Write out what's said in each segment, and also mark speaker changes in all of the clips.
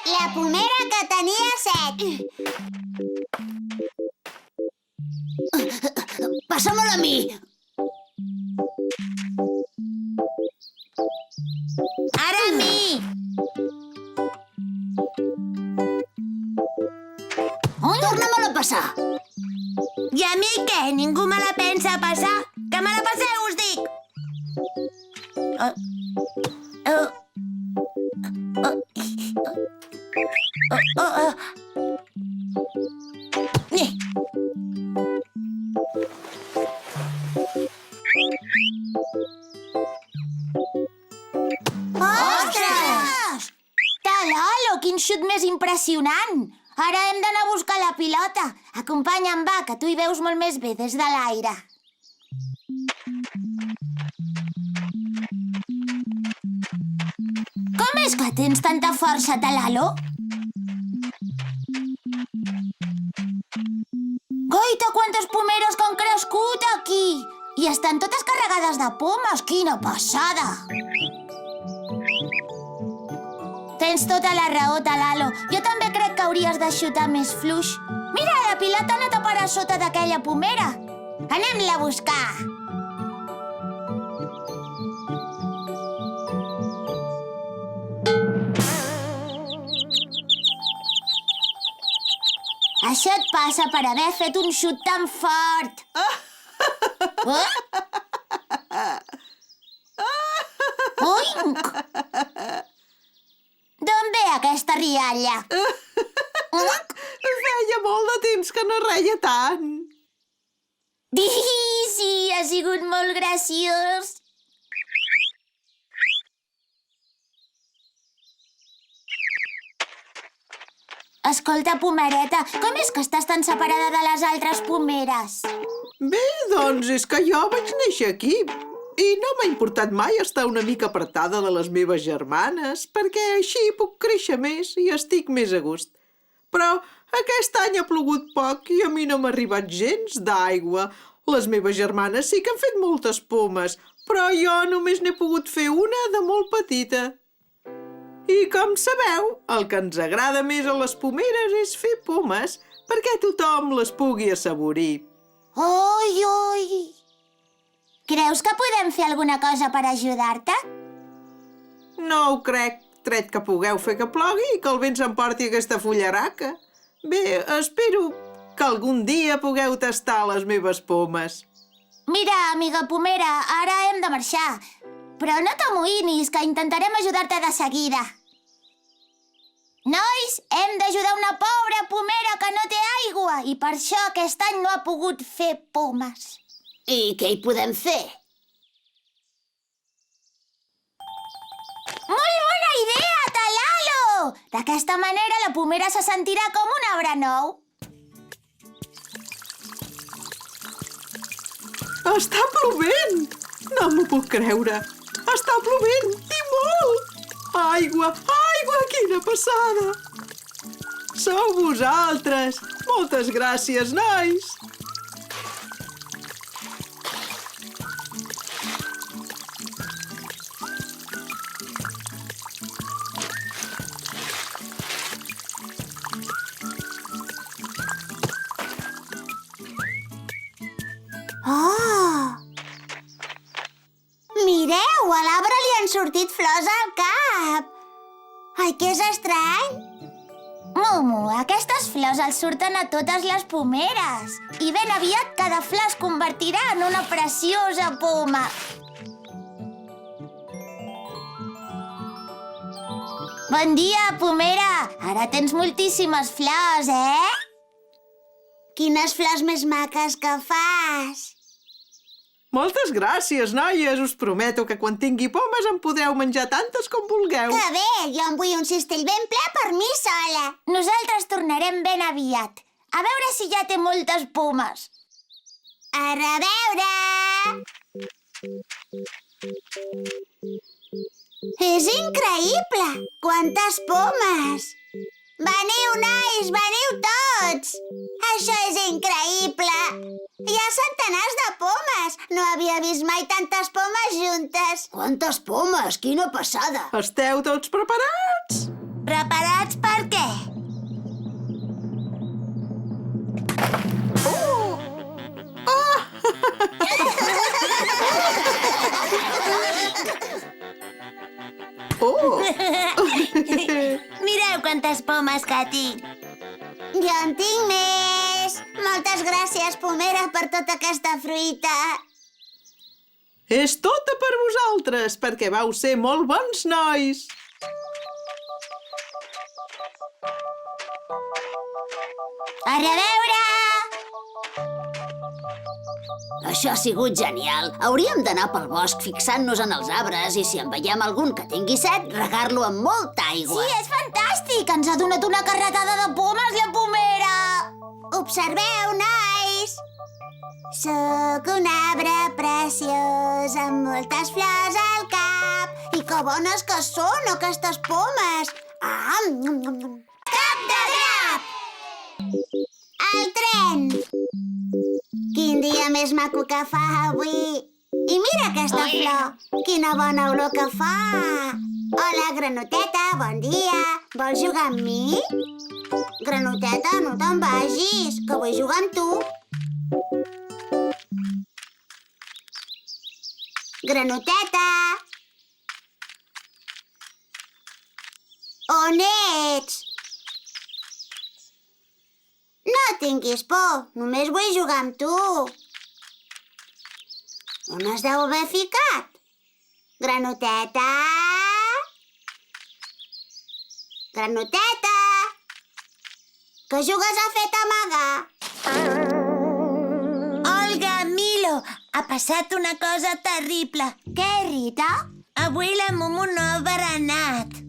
Speaker 1: La pomera que tenia set.
Speaker 2: Passa-me'l a mi.
Speaker 1: Ara a mi.
Speaker 2: Torna-me'l a passar.
Speaker 1: I a mi què? Ningú me la pensa passar? Que me la passeu, us dic! Ostres! Talalo, quin xut més impressionant! Ara hem d'anar a buscar la pilota. Acompanya'm, va, que tu hi veus molt més bé des de l'aire. Com és que tens tanta força, Talalo? Goita, quantes pomeres que han crescut aquí! I estan totes carregades de pomes, quina passada! Tens tota la raó, Talalo. Jo també crec que hauries de xutar més fluix. Mira, la pilota ha anat a parar sota d'aquella pomera. Anem-la a buscar. Això et passa per haver fet un xut tan fort. Oink! D'on ve aquesta rialla?
Speaker 3: Feia molt de temps que no reia tant.
Speaker 1: Sí, ha sigut molt graciós. Escolta, pomereta, com és que estàs tan separada de les altres pomeres?
Speaker 3: Bé, doncs és que jo vaig néixer aquí i no m'ha importat mai estar una mica apartada de les meves germanes perquè així puc créixer més i estic més a gust. Però aquest any ha plogut poc i a mi no m'ha arribat gens d'aigua. Les meves germanes sí que han fet moltes pomes, però jo només n'he pogut fer una de molt petita. I com sabeu, el que ens agrada més a les pomeres és fer pomes perquè tothom les pugui assaborir.
Speaker 1: Oi, oi! Creus que podem fer alguna cosa per ajudar-te?
Speaker 3: No ho crec, tret que pugueu fer que plogui i que el vent s'emporti aquesta fullaraca. Bé, espero que algun dia pugueu tastar les meves pomes.
Speaker 1: Mira, amiga pomera, ara hem de marxar. Però no t'amoïnis, que intentarem ajudar-te de seguida. Nois, hem d'ajudar una pobra pomera que no té aigua i per això aquest any no ha pogut fer pomes.
Speaker 2: I què hi podem fer?
Speaker 1: Molt bona idea, Talalo! D'aquesta manera la pomera se sentirà com un arbre nou.
Speaker 3: Està plovent! No m'ho puc creure. Està plovent i molt! Aigua, aigua, quina passada! Sou vosaltres! Moltes gràcies, nois!
Speaker 1: Oh! Mireu, a l'arbre li han sortit flors al cap. Ai, que és estrany. Momo, aquestes flors els surten a totes les pomeres. I ben aviat cada flor es convertirà en una preciosa poma. Bon dia, pomera. Ara tens moltíssimes flors, Quines flors més maques que fas.
Speaker 3: Moltes gràcies, noies! Us prometo que quan tingui pomes en podreu menjar tantes com vulgueu.
Speaker 1: Que bé! Jo en vull un cistell ben ple per mi sola. Nosaltres tornarem ben aviat. A veure si ja té moltes pomes. A reveure! És increïble! Quantes pomes! Veniu, nois! Veniu tots! Això és increïble! Hi ha centenars de pomes! No havia vist mai tantes pomes juntes!
Speaker 2: Quantes pomes! Quina passada!
Speaker 3: Esteu tots preparats?
Speaker 1: Preparats per
Speaker 3: Oh!
Speaker 1: Mireu quantes pomes que tinc. Jo en tinc més. Moltes gràcies, pomera, per tota aquesta fruita.
Speaker 3: És tota per vosaltres, perquè vau ser molt bons nois.
Speaker 1: A reveure!
Speaker 2: Això ha sigut genial. Hauríem d'anar pel bosc fixant-nos en els arbres i si en veiem algun que tingui set, regar-lo amb molta aigua.
Speaker 1: Sí, és fantàstic! Ens ha donat una carretada de pomes, la pomera! Observeu, nois! Sóc un arbre preciós amb moltes flors al cap. I que bones que són, aquestes pomes! Ah! Cap de drap! El tren! Quin dia més maco que fa avui! I mira aquesta flor! Quina bona olor que fa! Hola, Granoteta, bon dia! Vols jugar amb mi? Granoteta, no te'n vagis, que vull jugar amb tu. Granoteta! On ets? No tinguis por, només vull jugar amb tu. On es deu haver ficat? Granoteta? Granoteta? Que jugues a fet amagar? Olga, Milo, ha passat una cosa terrible. Què, Rita? Avui la Mumu no ha berenat.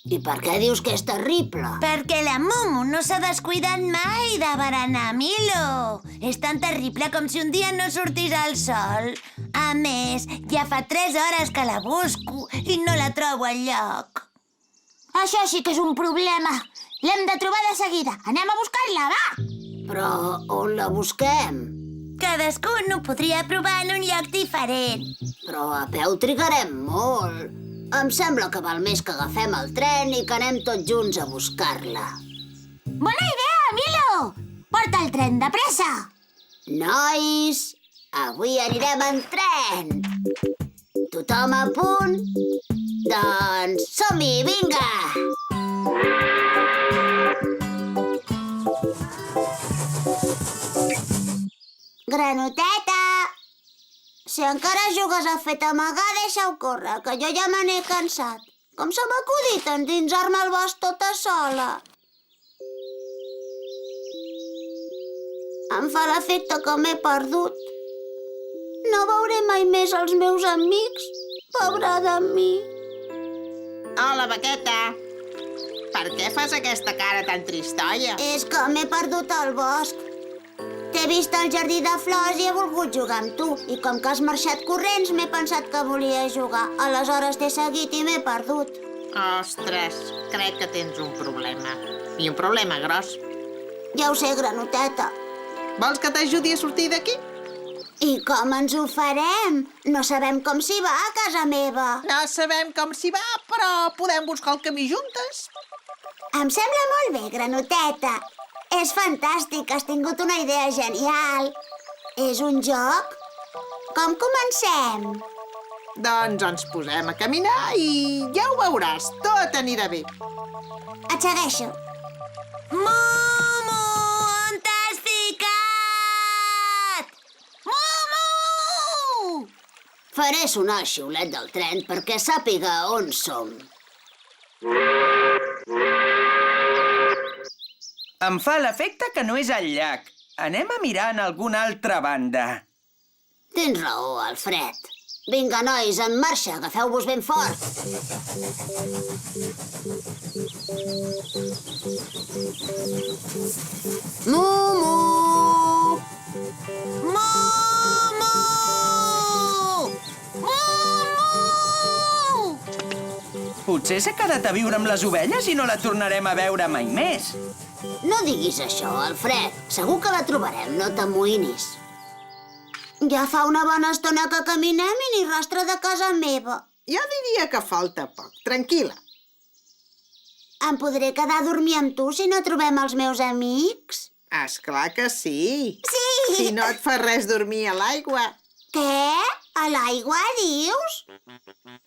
Speaker 2: I per què dius que és terrible?
Speaker 1: Perquè la Mumu no s'ha descuidat mai de berenar, Milo. És tan terrible com si un dia no sortís el sol. A més, ja fa 3 hores que la busco i no la trobo enlloc. Això sí que és un problema. L'hem de trobar de seguida. Anem a buscar-la, va!
Speaker 2: Però on la busquem?
Speaker 1: Cadascú no podria provar en un lloc diferent.
Speaker 2: Però a peu trigarem molt. Em sembla que val més que agafem el tren i que anem tots junts a buscar-la.
Speaker 1: Bona idea, Milo! Porta el tren de pressa!
Speaker 2: Nois, avui anirem en tren. Tothom a punt? Doncs som-hi, vinga!
Speaker 1: Granoteta! Si encara jugues a fet amagar, deixa-ho córrer, que jo ja me n'he cansat. Com se m'ha acudit endinsar-me al bosc tota sola? Em fa l'efecte que m'he perdut. No veuré mai més els meus amics. Pobra de mi.
Speaker 4: Hola, Vaqueta. Per què fas aquesta cara tan tristoia?
Speaker 1: És que m'he perdut al bosc. T'he vist al jardí de flors i he volgut jugar amb tu. I com que has marxat corrents, m'he pensat que volia jugar. Aleshores t'he seguit i m'he perdut.
Speaker 4: Ostres, crec que tens un problema. I un problema gros.
Speaker 1: Ja ho sé, Granoteta.
Speaker 4: Vols que t'ajudi a sortir d'aquí?
Speaker 1: I com ens ho farem? No sabem com s'hi va a casa meva.
Speaker 4: No sabem com s'hi va, però podem buscar el camí juntes.
Speaker 1: Em sembla molt bé, Granoteta. És fantàstic, has tingut una idea genial. És un joc? Com comencem?
Speaker 4: Doncs ens posem a caminar i ja ho veuràs, tot anirà bé.
Speaker 1: Et segueixo. Mumu, on t'has ficat? Mumu!
Speaker 2: Faré sonar el xiulet del tren perquè sàpiga on som.
Speaker 5: Em fa l'efecte que no és al llac. Anem a mirar en alguna altra banda.
Speaker 2: Tens raó, Alfred. Vinga, nois, en marxa, agafeu-vos ben fort. Mumu!
Speaker 1: Mumu! Mumu!
Speaker 5: Potser s'ha quedat a viure amb les ovelles i no la tornarem a veure mai més.
Speaker 2: No diguis això, Alfred. Segur que la trobarem, no t'amoïnis.
Speaker 1: Ja fa una bona estona que caminem i ni rastre de casa meva.
Speaker 3: Jo diria que falta poc. Tranquil·la.
Speaker 1: Em podré quedar a dormir amb tu si no trobem els meus amics?
Speaker 3: Esclar que sí.
Speaker 1: Sí!
Speaker 3: Si no et fa res dormir a l'aigua.
Speaker 1: Què? A l'aigua, dius?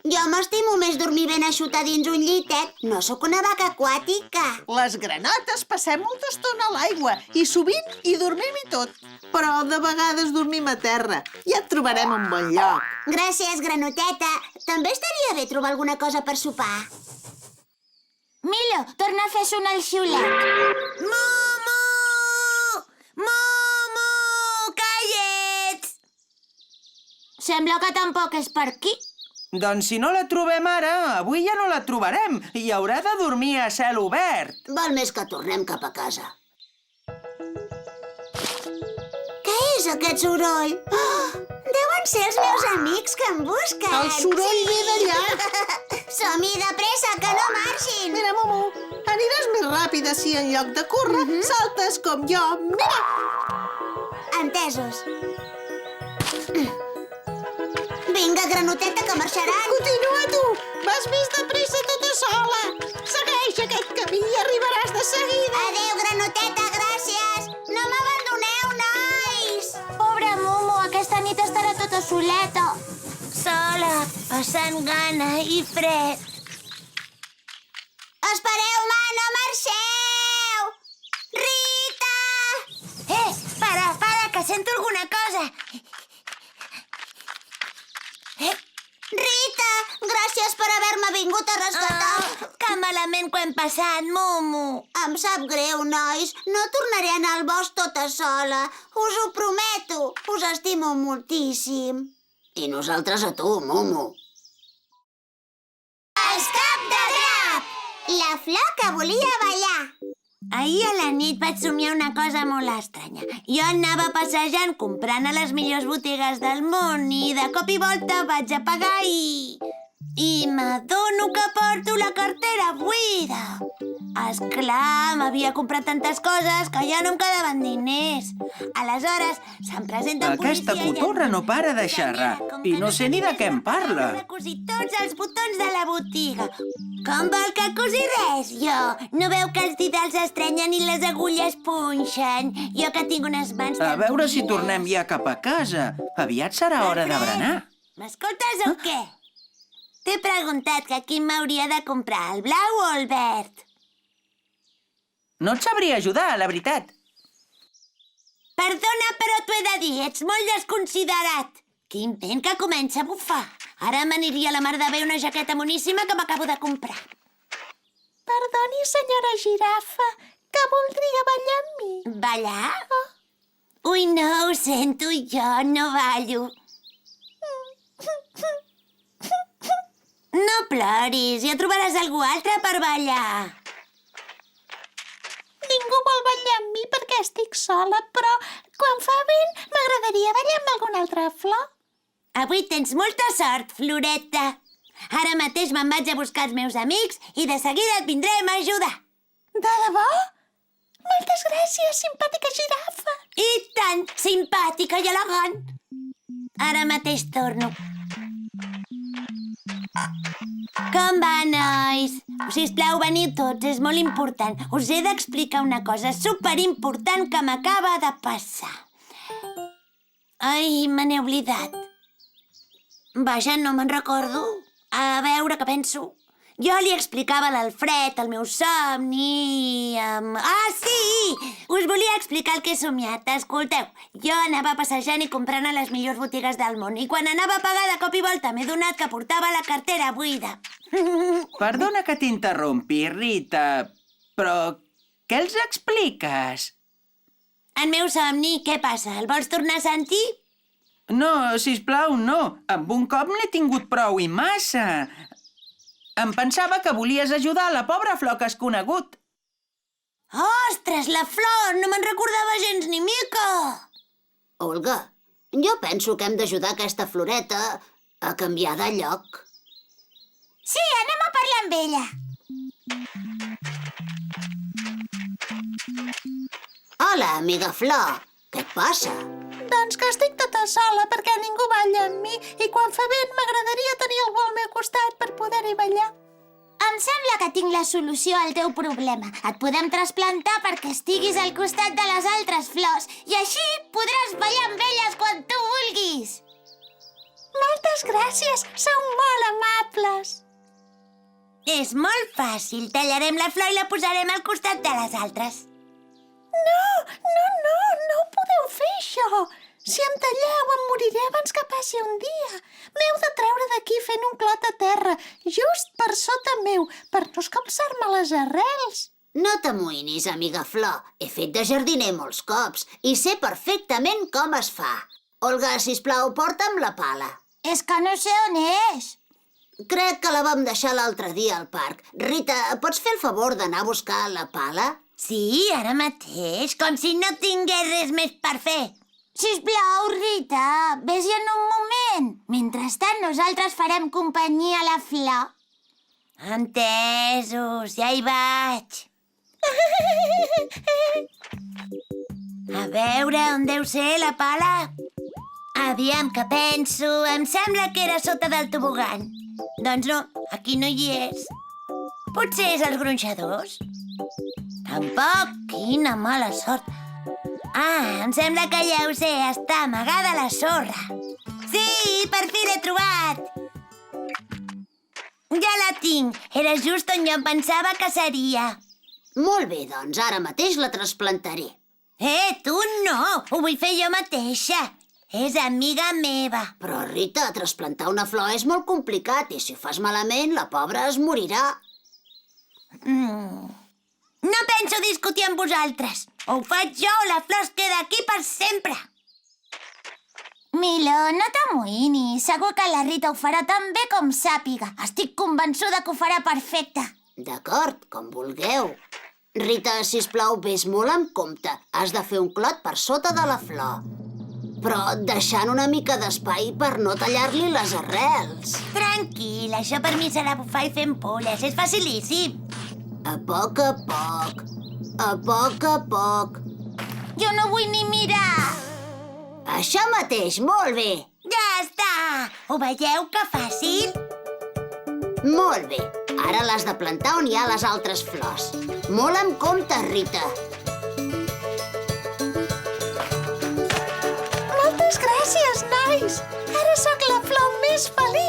Speaker 1: Jo m'estimo més dormir ben eixuta dins un llitet. No sóc una vaca aquàtica.
Speaker 3: Les granotes passem molta estona a l'aigua i sovint hi dormim i tot. Però de vegades dormim a terra. Ja et trobarem un bon lloc.
Speaker 1: Gràcies, granoteta. També estaria bé trobar alguna cosa per sopar. Milo, torna a fer sonar el xiulet. Momo! Momo! Callets! Sembla que tampoc és per aquí.
Speaker 5: Doncs si no la trobem ara, avui ja no la trobarem i haurà de dormir a cel obert.
Speaker 2: Val més que tornem cap a casa.
Speaker 1: Què és aquest soroll? Oh, deuen ser els meus amics que em busquen.
Speaker 3: El soroll ve d'allà.
Speaker 1: Som-hi de pressa, que no marxin.
Speaker 3: Mira, Momo, aniràs més ràpida si en lloc de córrer saltes com jo. Mira!
Speaker 1: Entesos. Vinga, granoteta, que marxaran.
Speaker 3: Continua tu! Vas més de pressa tota sola! Segueix aquest camí i arribaràs de seguida!
Speaker 1: Adéu, granoteta, gràcies. No m'abandoneu, nois. Pobre Momo, aquesta nit estarà tota soleta. Sola, passant gana i fred. Espereu-me, no marxeu! Rita! Para, que sento alguna cosa. Rita, gràcies per haver-me vingut a rescatar. Que malament que hem passat, Momo. Em sap greu, nois. No tornaré a anar al bosc tota sola. Us ho prometo. Us estimo moltíssim.
Speaker 2: I nosaltres a tu, Momo.
Speaker 1: Escap de drap! La flor que volia ballar. Ahir a la nit vaig somiar una cosa molt estranya. Jo anava passejant comprant a les millors botigues del món i de cop i volta vaig a pagar i m'adono que porto la cartera buida. Esclar, m'havia comprat tantes coses que ja no em quedaven diners. Aleshores, se'm presenta un
Speaker 5: Aquesta
Speaker 1: policia...
Speaker 5: cotorra no para de xerrar i no sé ni de què em parla.
Speaker 1: M'ha cosit tots els botons de la botiga. Com vol que cosi res, jo? No veu que els didals estrenyen i les agulles punxen? Jo que tinc unes mans...
Speaker 5: A veure si tornem ja cap a casa. Aviat serà hora de berenar.
Speaker 1: M'escoltes o què? T'he preguntat que quin m'hauria de comprar, el blau o el verd?
Speaker 5: No et sabria ajudar, la veritat.
Speaker 1: Perdona, però t'ho he de dir, ets molt desconsiderat. Quin vent que comença a bufar. Ara m'aniria a la mar de bé una jaqueta moníssima que m'acabo de comprar.
Speaker 6: Perdoni, senyora girafa, que voldria ballar amb mi.
Speaker 1: Ballar? Ui, no, ho sento, jo no ballo. No ploris, ja trobaràs algú altre per ballar.
Speaker 6: Ningú vol ballar amb mi perquè estic sola, però quan fa vent m'agradaria ballar amb alguna altra flor.
Speaker 1: Avui tens molta sort, Floreta. Ara mateix me'n vaig a buscar els meus amics i de seguida et vindrem a ajudar.
Speaker 6: De debò? Moltes gràcies, simpàtica girafa.
Speaker 1: I tant, simpàtica i elegant. Ara mateix torno. Com va, nois? Sisplau, veniu tots, és molt important. Us he d'explicar una cosa superimportant que m'acaba de passar. Ai, me n'he oblidat. Vaja, no me'n recordo. A veure què penso. Jo li explicava a l'Alfred el meu somni... Ah, sí! Us volia explicar el que he somiat. Escolteu, jo anava passejant i comprant a les millors botigues del món i quan anava a pagar de cop i volta m'he donat que portava la cartera buida.
Speaker 5: Perdona que t'interrompi, Rita, però què els expliques?
Speaker 1: En meu somni, què passa? El vols tornar a sentir?
Speaker 5: No, sisplau, no. Amb un cop n'he tingut prou i massa. Em pensava que volies ajudar a la pobra flor que has conegut.
Speaker 1: Ostres, la flor! No me'n recordava gens ni mica!
Speaker 2: Olga, jo penso que hem d'ajudar aquesta floreta a canviar de lloc.
Speaker 1: Sí, anem a parlar amb ella.
Speaker 2: Hola, amiga Flor. Què et passa?
Speaker 6: Doncs que estic tota sola perquè ningú balla amb mi i quan fa vent m'agradaria tenir algú al meu costat per poder-hi ballar.
Speaker 1: Em sembla que tinc la solució al teu problema. Et podem trasplantar perquè estiguis al costat de les altres flors i així podràs ballar amb elles quan tu vulguis.
Speaker 6: Moltes gràcies, sou molt amables.
Speaker 1: És molt fàcil. Tallarem la flor i la posarem al costat de les altres.
Speaker 6: No ho podeu fer, això. Si em talleu, em moriré abans que passi un dia. M'heu de treure d'aquí fent un clot a terra, just per sota meu, per no escalçar-me les arrels.
Speaker 2: No t'amoïnis, amiga Flor. He fet de jardiner molts cops i sé perfectament com es fa. Olga, sisplau, porta'm la pala.
Speaker 1: És que no sé on és.
Speaker 2: Crec que la vam deixar l'altre dia al parc. Rita, pots fer el favor d'anar a buscar la pala?
Speaker 1: Sí, ara mateix, com si no tingués res més per fer. Sisplau, Rita, vés-hi en un moment. Mentrestant, nosaltres farem companyia a la flor. Entesos, ja hi vaig. A veure, on deu ser la pala? Aviam que penso, em sembla que era sota del tobogan. Doncs no, aquí no hi és. Potser és als gronxadors? Tampoc, quina mala sort. Ah, em sembla que ja ho sé, està amagada a la sorra. Sí, per fi l'he trobat! Ja la tinc, era just on jo em pensava que seria.
Speaker 2: Molt bé, doncs ara mateix la trasplantaré.
Speaker 1: Tu no, ho vull fer jo mateixa. És amiga meva.
Speaker 2: Però, Rita, trasplantar una flor és molt complicat i si ho fas malament, la pobra es morirà.
Speaker 1: No penso discutir amb vosaltres. O ho faig jo o la flor es queda aquí per sempre. Milo, no t'amoïnis. Segur que la Rita ho farà tan bé com sàpiga. Estic convençuda que ho farà perfecte.
Speaker 2: D'acord, com vulgueu. Rita, sisplau, vés molt amb compte. Has de fer un clot per sota de la flor. Però deixant una mica d'espai per no tallar-li les arrels.
Speaker 1: Tranquil, això per mi serà bufar i fer ampolles. És facilíssim.
Speaker 2: A poc a poc. A poc a poc.
Speaker 1: Jo no vull ni mirar.
Speaker 2: Això mateix, molt bé.
Speaker 1: Ja està. Ho veieu que fàcil?
Speaker 2: Molt bé. Ara l'has de plantar on hi ha les altres flors. Molt amb compte, Rita.
Speaker 6: Moltes gràcies, nois. Ara sóc la flor més feliç